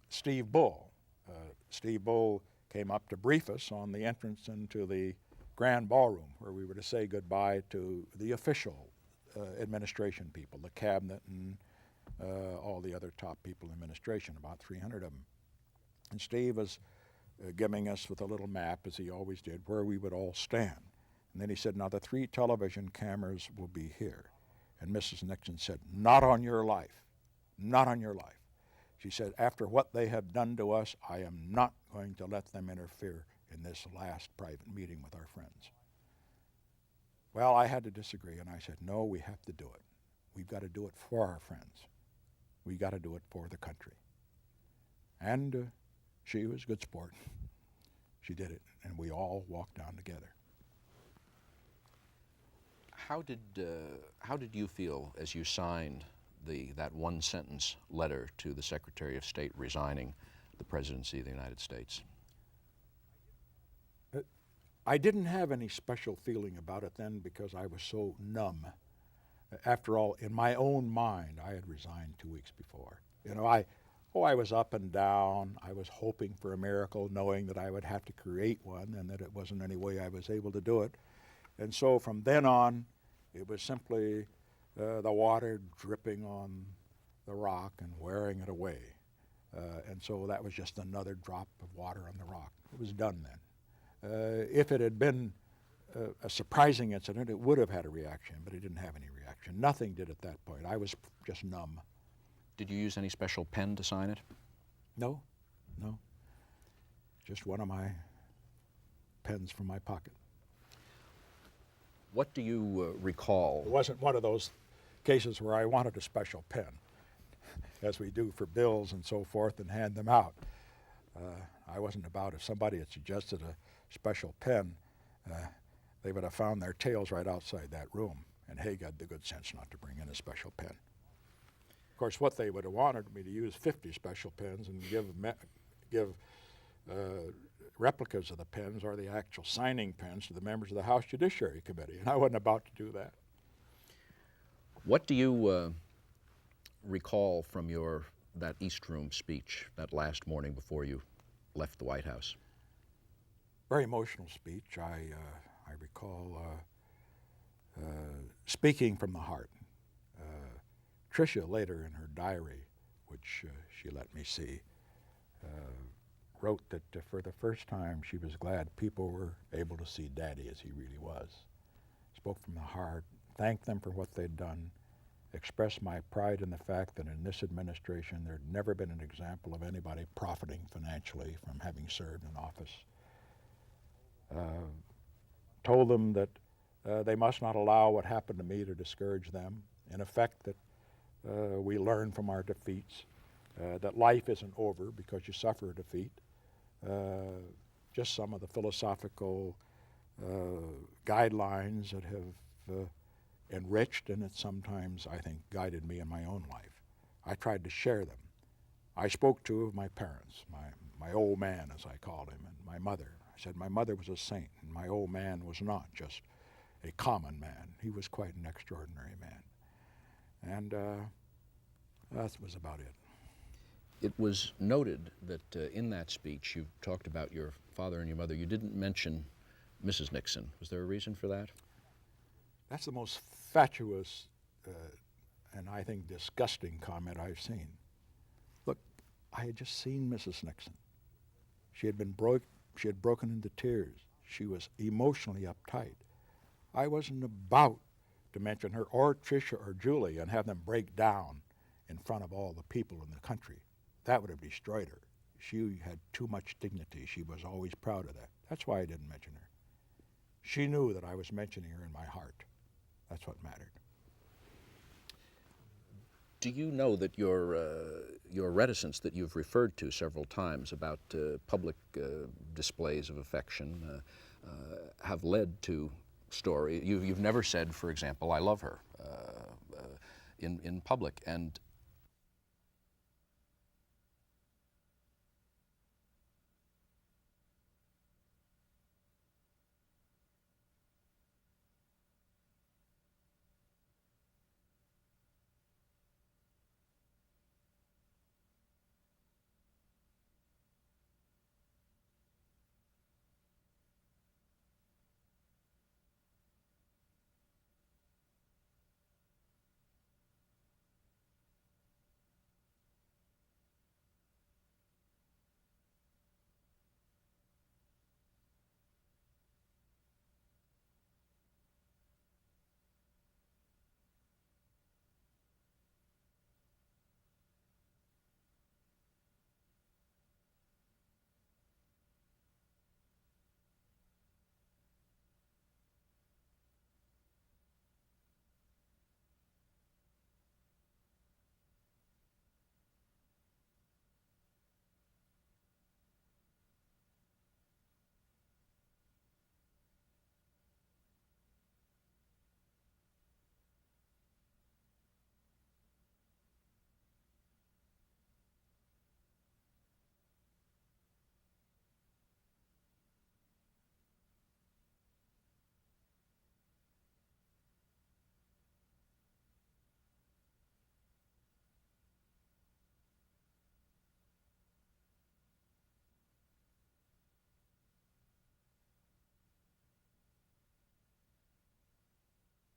Steve Bull. Steve Bull came up to brief us on the entrance into the grand ballroom where we were to say goodbye to the official administration people, the cabinet and all the other top people in administration, about 300 of them. And Steve was giving us with a little map, as he always did, where we would all stand. And then he said, "Now the 3 television cameras will be here." And Mrs. Nixon said, "Not on your life, not on your life." She said, "After what they have done to us, I am not going to let them interfere in this last private meeting with our friends." Well, I had to disagree, and I said, "No, we have to do it. We've got to do it for our friends. We've got to do it for the country." And she was a good sport. She did it, and we all walked down together. How did you feel as you signed that one-sentence letter to the Secretary of State resigning the presidency of the United States? I didn't have any special feeling about it then because I was so numb. After all, in my own mind, I had resigned 2 weeks before. You know, I was up and down. I was hoping for a miracle, knowing that I would have to create one and that it wasn't any way I was able to do it. And so from then on, it was simply the water dripping on the rock and wearing it away. And so that was just another drop of water on the rock. It was done then. If it had been a surprising incident, it would have had a reaction, but it didn't have any reaction. Nothing did at that point. I was just numb. Did you use any special pen to sign it? No. Just one of my pens from my pocket. What do you recall? It wasn't one of those cases where I wanted a special pen, as we do for bills and so forth and hand them out. I wasn't about, if somebody had suggested a special pen, they would have found their tails right outside that room, and Haig had the good sense not to bring in a special pen. Of course, what they would have wanted me to use 50 special pens and give replicas of the pens or the actual signing pens to the members of the House Judiciary Committee, and I wasn't about to do that. What do you recall from that East Room speech that last morning before you left the White House? Very emotional speech. I recall speaking from the heart. Tricia later in her diary, which she let me see, wrote that for the first time she was glad people were able to see Daddy as he really was. Spoke from the heart, thanked them for what they'd done, expressed my pride in the fact that in this administration there'd never been an example of anybody profiting financially from having served in office. Told them that they must not allow what happened to me to discourage them. In effect, that we learn from our defeats, that life isn't over because you suffer a defeat. Just some of the philosophical guidelines that have enriched and it sometimes, I think, guided me in my own life. I tried to share them. I spoke to my parents, my old man, as I called him, and my mother. I said my mother was a saint, and my old man was not just a common man. He was quite an extraordinary man. And that was about it. It was noted that in that speech you talked about your father and your mother. You didn't mention Mrs. Nixon. Was there a reason for that? That's the most fatuous and I think disgusting comment I've seen. Look, I had just seen Mrs. Nixon. She had broken into tears. She was emotionally uptight. I wasn't about to mention her or Tricia or Julie and have them break down in front of all the people in the country. That would have destroyed her. She had too much dignity. She was always proud of that. That's why I didn't mention her. She knew that I was mentioning her in my heart. That's what mattered. Do you know that your reticence that you've referred to several times about public displays of affection have led to story? You've never said, for example, I love her in public, and